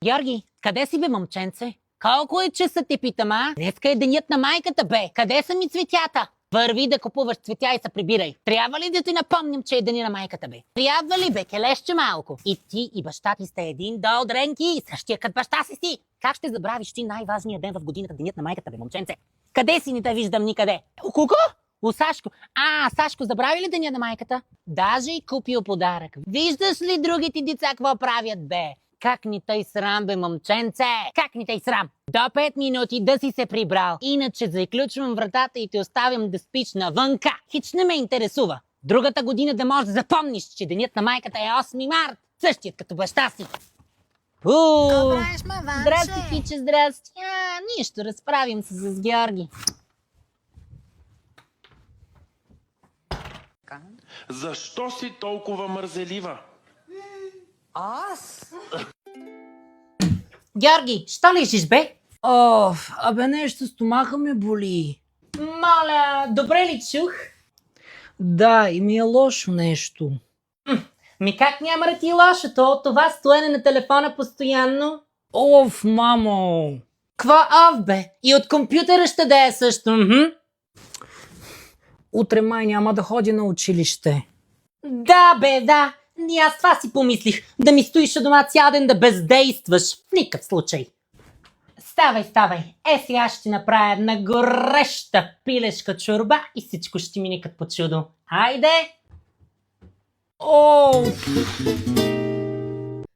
Георги, къде си бе, момченце? Колко е часа те питам, а? Днеска е денят на майката, бе. Къде са ми цветята? Върви да купуваш цветя и се прибирай. Трябва ли да ти напомням, че е деня на майката, бе? Трябва ли, бе, келещче малко? И ти и баща ти сте един дол дренки, същия като баща си. Как ще забравиш ти най-важния ден в годината, денят на майката, бе, момченце? Къде си, не те виждам никъде? У кого? У Сашко. Сашко, забрави ли деня на майката? Даже и купил подарък. Виждаш ли другите деца какво правят, бе? Как ни тъй срам, бе, момченце? Как ни тъй срам? До 5 минути да си се прибрал. Иначе заключвам вратата и те оставям да спиш навънка. Хич не ме интересува. Другата година да можеш да запомниш, че денят на майката е 8 март. Същият като баща си. Здрасти, Хиче, здрасти. Нищо, разправим се с Георги. Защо си толкова мързелива? Аз? Георги, що лежиш, бе? Нещо стомаха ме боли. Моля, добре ли чух? Да, и ми е лошо нещо. Ми как няма да ти е лошото от това стоене на телефона постоянно? Мамо! Ква бе? И от компютъра ще да е също, Утре май няма да ходя на училище. Да, бе, да. И аз това си помислих. Да ми стоиш у дома цял ден да бездействаш. В никакъв случай. Ставай. Сега ще направя една гореща пилешка чорба и всичко ще мине като по чудо. Хайде!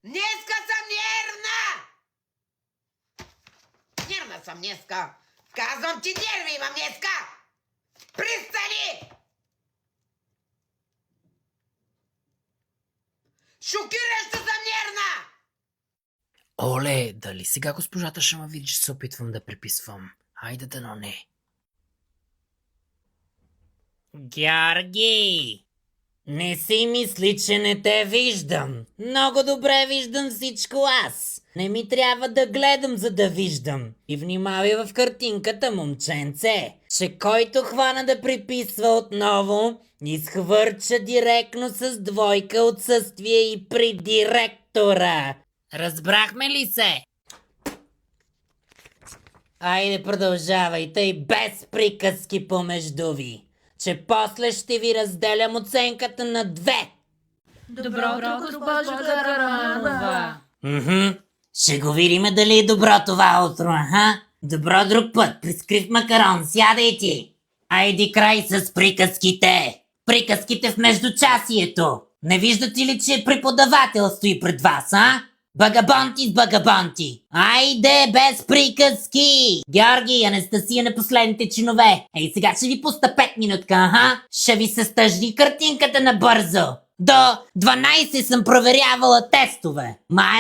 Днеска съм нервна! Нервна съм днеска. Казвам ти, нерви имам днеска! Пристани! Шокиращо съм нервна! Оле, дали сега госпожата ще ме види, че се опитвам да преписвам? Хайде да, но не. Георги! Не си мисли, че не те виждам. Много добре виждам всичко аз. Не ми трябва да гледам, за да виждам. И внимавай в картинката, момченце, че който хвана да приписва отново, изхвърча директно с двойка отсъствие и при директора. Разбрахме ли се? Айде продължавайте и без приказки помежду ви, че после ще ви разделям оценката на 2. Добро утро, госпожо Караманова. Ще го видиме дали е добро това утро, Добро друг път, прискрив макарон, сядай ти. Айди край с приказките. Приказките в междучасието. Не виждате ли, че преподавател стои пред вас, Багабонти с багабонти. Айде без приказки. Георги и Анастасия на последните чинове. Ей, сега ще ви пуста 5 минутка, Ще ви се стъжди картинката набързо. До 12 съм проверявала тестове.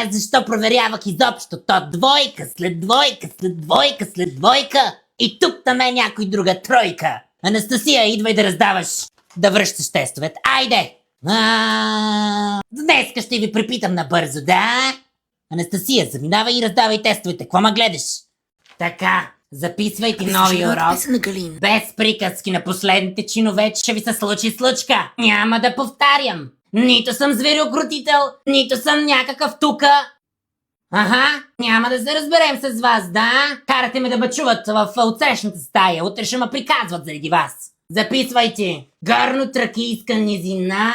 Защо проверявах изобщо? То двойка, след двойка, след двойка, след двойка. И тук там е някой друга тройка. Анастасия, идвай да раздаваш, да връщаш тестовете. Айде! Днеска ще ви препитам набързо, да? Анастасия, заминавай и раздавай тестовете. Какво ма гледаш? Така, записвайте нови урок. Без приказки на последните чинове, че ще ви се случи случка. Няма да повтарям. Нито съм зверокрутител, нито съм някакъв тука. Няма да се разберем с вас, да? Карате ме да бъчуват в отсрещната стая. Утре ще ме приказват заради вас. Записвайте. Горно-тракийска низина.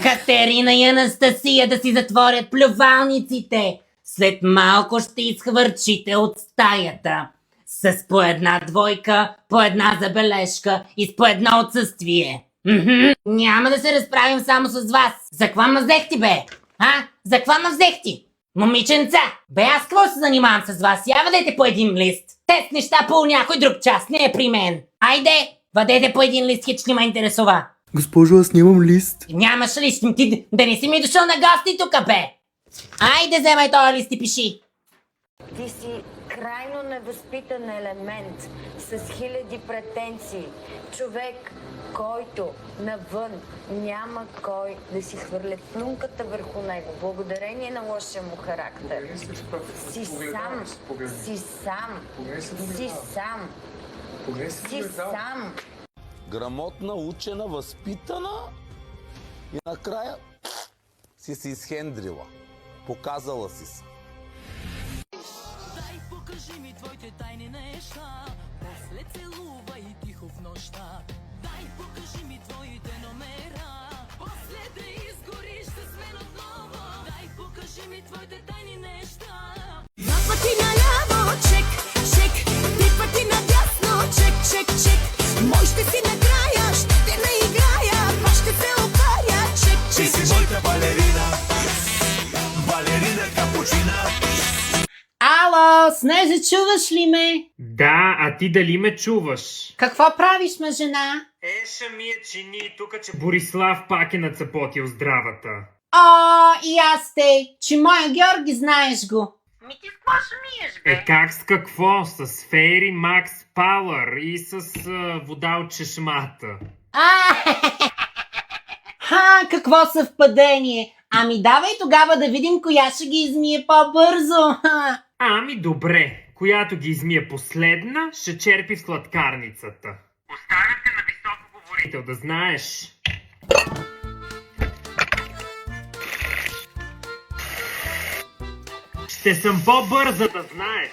Катерина и Анастасия да си затворят плювалниците. След малко ще изхвърчите от стаята. С по една двойка, по една забележка и с по едно отсъствие. Няма да се разправим само с вас. За какво ме взехте, бе? За какво ме взехте? Момиченца, аз какво се занимавам с вас? Я въдете по един лист. Тест неща по някой друг час, не е при мен. Айде, въдете по един лист, хич не ме интересува. Госпожо, аз нямам лист. Нямаш лист, ти да не си ми дошъл на гости тука, бе. Айде, вземай този лист и пиши. Ти си крайно невъзпитан елемент с хиляди претенции. Човек, който навън няма кой да си хвърля плюнката върху него, благодарение на лошия му характер. Си сам. Грамотна, учена, възпитана и накрая си се изхендрила. Показала си се. покажи ми твоите тайни неща. После целувай тихо в нощта. Дай покажи ми твоите номера. После да изгориш с мен отново. Дай покажи ми твоите тайни неща. Два пъти наляво, чек, чек. Три пъти надясно, чек, чек, чек. Мой ще си накрая, ще те наиграя. Пак ще се опаря, чек, чек, чек. Ти си моята балерина. Балерина капучина. Ало, Снежа, чуваш ли ме? Да, а ти дали ме чуваш? Какво правиш, ма жена? Шамия чини тука, че Борислав пак е нацепотил здравата. О, и аз те, че моя Георги знаеш го. Ми ти с какво шумиеш, бе? Как с какво? С Фейри Макс Пауър и с вода от чешмата. Какво съвпадение. Ами давай тогава да видим коя ще ги измие по-бързо. Ами добре, която ги измие последна, ще черпи в сладкарницата. Оставям те на високо говорител, да знаеш. Ще съм по-бърза, да знаеш.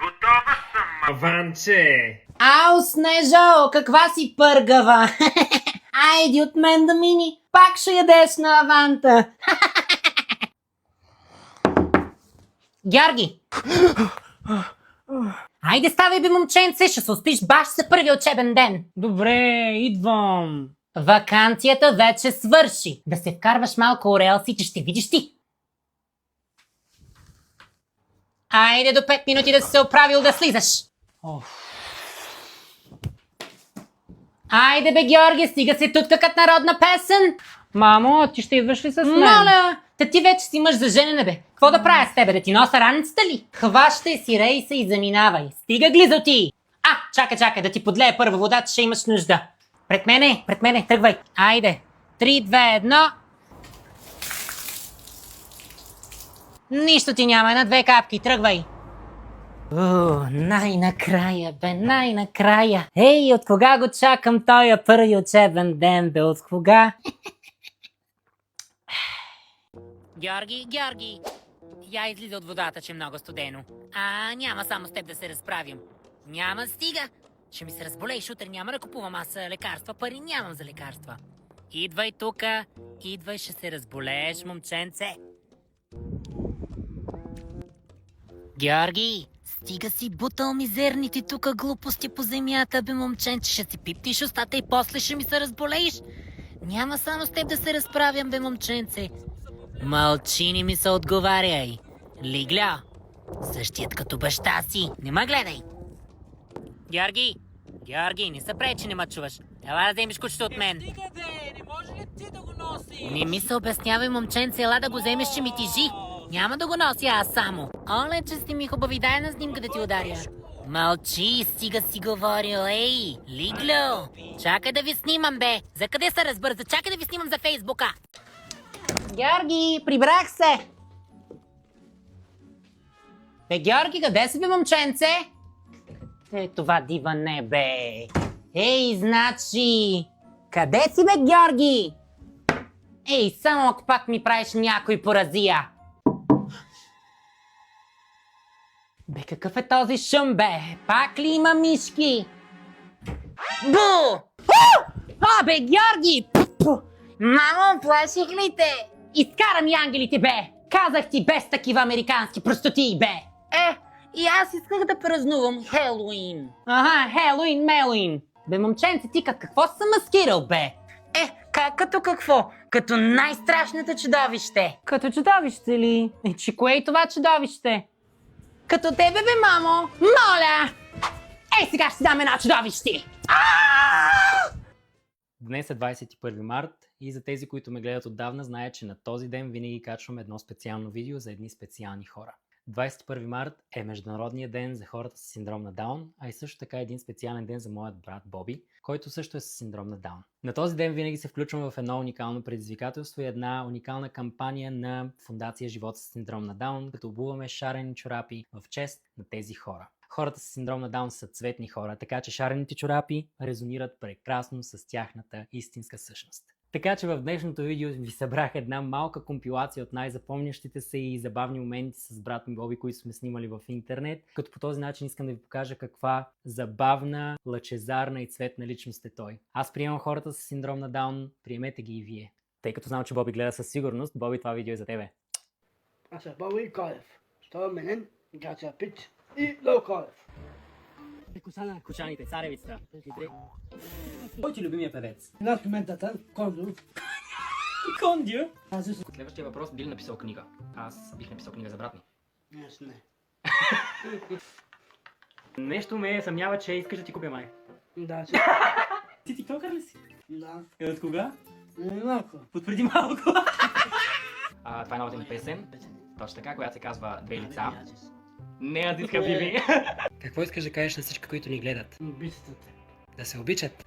Готова съм, Ванче. Ау, Снежо, каква си пъргава. Айди от мен да мини. Пак ще ядеш на аванта. Георги! Айде ставай, бе, момченце, ще се успиш баш за първия учебен ден. Добре, идвам. Ваканцията вече свърши. Да се вкарваш малко орелси, че ще видиш ти. Айде до 5 минути да си се оправил да слизаш. Айде бе, Георги, стига се тутка като народна песен. Мамо, ти ще идваш ли с мен? Моля, та ти вече си мъж за женене, бе. Какво да правя с тебе, да ти носа раницата ли? Хващай си рейса и заминавай. Стига глизоти! Чакай, да ти подлея първа вода, че ще имаш нужда. Пред мене, тръгвай. Айде. 3, 2, 1. Нищо ти няма, 1-2 капки, тръгвай. Най-накрая, бе, най-накрая. Ей, от кога го чакам тоя първи учебен ден, бе, от кога? Георги, я излиза от водата, че е много студено. Няма само с теб да се разправим. Няма, стига. Ще ми се разболееш, утре няма да купувам аз лекарства, пари нямам за лекарства. Идвай тука, идвай, ще се разболееш, момченце. Георги, стига си бутал мизерните тука глупости по земята, бе, момченце, ще си пиптиш устата и после ще ми се разболееш. Няма само с теб да се разправям, бе, момченце. Мълчи, не ми се отговаряй. Лигля, същият като баща си. Не ма гледай. Георги, не се пречи, не ма чуваш. Ела да вземеш кучето от мен. Стига, бе, не може ли ти да го носиш? Не ми се обяснявай, момченце, ела да го вземеш, че ми тежи. Няма да го нося аз само. Оле, че сте ми хубави, дай на снимка да ти ударя. Мълчи, стига си говорил, ей, Лигло. Чакай да ви снимам, бе. За къде се разбърза? Чакай да ви снимам за Фейсбука. Георги, прибрах се. Бе, Георги, къде си, бе, момченце? Това дива не, бе. Ей, значи... Къде си, бе, Георги? Ей, само ако пак ми правиш някой поразия. Бе, какъв е този шум, бе? Пак ли има мишки? Бу! Бе, Георги! Мамо, плаших ли те? Изкара ми ангелите, бе! Казах ти без такива американски простотии, бе! И аз исках да празнувам Хелоуин. Хелоуин, Мелоуин. Бе, момченце, ти какво си се маскирал, бе? Като какво? Като най-страшното чудовище. Като чудовище ли? Че кое е това чудовище? Като тебе, бе, мамо! Моля! Сега ще дам едно чудовище! Днес е 21 март и за тези, които ме гледат отдавна, знаят, че на този ден винаги качвам едно специално видео за едни специални хора. 21 март е Международният ден за хората с синдром на Даун, а и също така един специален ден за моят брат Боби, който също е с синдром на Даун. На този ден винаги се включвам в едно уникално предизвикателство и една уникална кампания на Фондация Живот с синдром на Даун, като обуваме шарени чорапи в чест на тези хора. Хората с синдром на Даун са цветни хора, така че шарените чорапи резонират прекрасно с тяхната истинска същност. Така че в днешното видео ви събрах една малка компилация от най-запомнящите се и забавни моменти с брат ми Боби, които сме снимали в интернет. Като по този начин искам да ви покажа каква забавна, лъчезарна и цветна личност е той. Аз приемам хората с синдром на Даун, приемете ги и вие. Тъй като знам, че Боби гледа със сигурност, Боби, това видео е за тебе. Аз съм Боби Колев. Що менен, Гача Пич и Ло Колев. Кучаните, царевицата. Кой ти любимия певец? Наш коментатор, Кондо. Кондю. Аз също. Следващия въпрос, би ли написал книга? Аз бих написал книга за брат ми. Аз не. Нещо ме съмнява, че искаш да ти купя май. Да, че. Ти тиктокър ли си? Да. От кога? Не малко. От преди малко. Това е новата ни песен. Точно така, която се казва Две лица. Не, Адис Хабиби. Какво искаш да кажеш на всички, които ни гледат? Обичате. Да се обичат.